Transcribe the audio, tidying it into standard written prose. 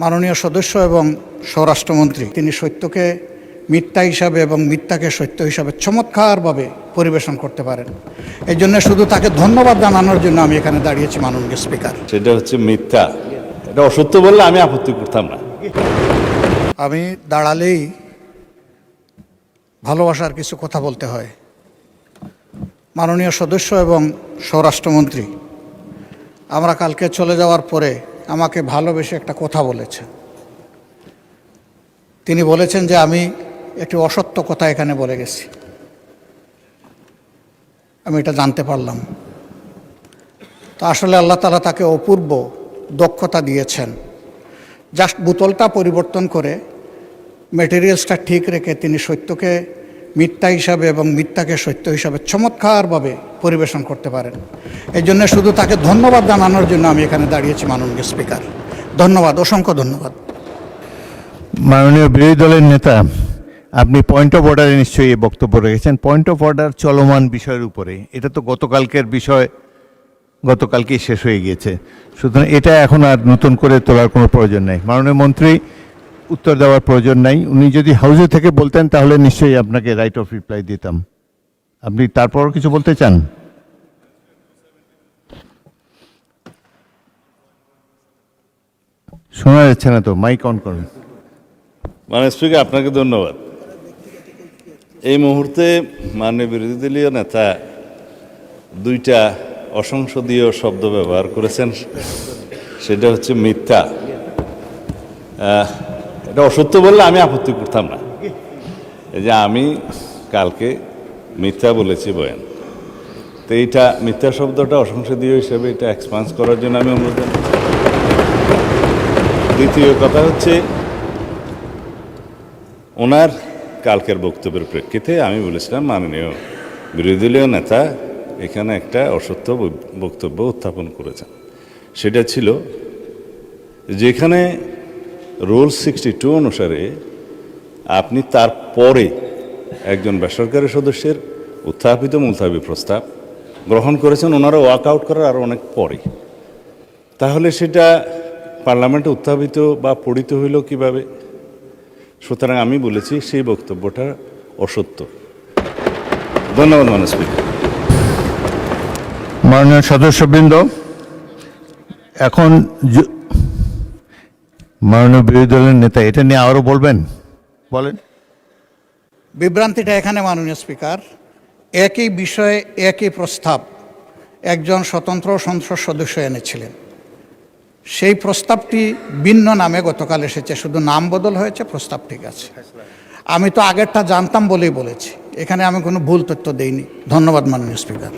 মাননীয় সদস্য এবং স্বরাষ্ট্রমন্ত্রী তিনি সত্যকে মিথ্যা হিসাবে এবং মিথ্যাকে সত্য হিসাবে চমৎকারভাবে পরিবেশন করতে পারেন। এই জন্য শুধু তাকে ধন্যবাদ জানানোর জন্য আমি এখানে দাঁড়িয়েছি মাননীয় স্পিকার। সেটা হচ্ছে মিথ্যা, এটা অসত্য বললে আমি আপত্তি করতাম না। আমি দাঁড়ালেই ভালোবাসার কিছু কথা বলতে হয়। মাননীয় সদস্য এবং স্বরাষ্ট্রমন্ত্রী আমরা কালকে চলে যাওয়ার পরে আমাকে ভালোবেসে একটা কথা বলেছেন। তিনি বলেছেন যে আমি একটি অসত্য কথা এখানে বলে গেছি। আমি এটা জানতে পারলাম। তো আসলে আল্লাহ তাআলা তাকে অপূর্ব দক্ষতা দিয়েছেন। জাস্ট বোতলটা পরিবর্তন করে ম্যাটেরিয়ালসটা ঠিক রেখে তিনি সত্যকে মিথ্যা হিসাবে এবং মিথ্যাকে সত্য হিসাবে চমৎকারভাবে পরিবেশন করতে পারেন। এই জন্য শুধু তাকে ধন্যবাদ জানানোর জন্য আমি এখানে দাঁড়িয়েছি মাননীয় স্পিকার। ধন্যবাদ, অসংখ্য ধন্যবাদ। মাননীয় বিরোধী দলের নেতা, আপনি পয়েন্ট অফ অর্ডারে নিশ্চয়ই এই বক্তব্য রেখেছেন। পয়েন্ট অফ অর্ডার চলমান বিষয়ের উপরে, এটা তো গতকালকের বিষয়, গতকালকেই শেষ হয়ে গিয়েছে, সুতরাং এটা এখন আর নতুন করে তোলার কোনো প্রয়োজন নেই। মাননীয় মন্ত্রী উত্তর দেওয়ার প্রয়োজন নাই। উনি যদি হাউসে থেকে বলতেন তাহলে নিশ্চয়ই আপনাকে রাইট অফ রিপ্লাই দিতাম। আপনি তারপরও কিছু বলতে চান? শোনা যাচ্ছে না তো, মাইক অন করুন। মানে স্পিকার, আপনাকে ধন্যবাদ। এই মুহূর্তে মাননীয় বিরোধী দলীয় নেতা দুইটা অসংসদীয় শব্দ ব্যবহার করেছেন। সেটা হচ্ছে মিথ্যা। এটা অসত্য বললে আমি আপত্তি করতাম না। এই যে আমি কালকে মিথ্যা বলেছি বয়ান, তো এইটা মিথ্যা শব্দটা অসংসদীয় হিসেবে এটা এক্সপান্স করার জন্য আমি অনুরোধ জানাই। দ্বিতীয় কথা হচ্ছে, ওনার কালকের বক্তব্যের প্রেক্ষিতে আমি বলেছিলাম মাননীয় বিরোধী দলীয় নেতা এখানে একটা অসত্য বক্তব্য উত্থাপন করেছেন। সেটা ছিল যেখানে রুল 62 অনুসারে আপনি তারপরে একজন বেসরকারি সদস্যের উত্থাপিত মুলতাবি প্রস্তাব গ্রহণ করেছেন, ওনারা ওয়াক আউট করার আরও অনেক পরে, তাহলে সেটা পার্লামেন্টে উত্থাপিত বা পড়িত হইল কিভাবে? সুতরাং আমি বলেছি সেই বক্তব্যটা অসত্য। ধন্যবাদ মাননীয় স্পিকার। মাননীয় সদস্যবৃন্দ, এখন মাননীয় বিরোধী দলের নেতা এটা নিয়ে আরও বলবেন, বলেন। বিভ্রান্তিটা এখানে মাননীয় স্পিকার, একই বিষয়ে একই প্রস্তাব একজন স্বতন্ত্র সংসদ সদস্য এনেছিলেন। সেই প্রস্তাবটি ভিন্ন নামে গতকাল এসেছে, শুধু নাম বদল হয়েছে, প্রস্তাব ঠিক আছে। আমি তো আগেরটা জানতাম বলেই বলেছি, এখানে আমি কোনো ভুল তথ্য দেইনি। ধন্যবাদ মাননীয় স্পিকার।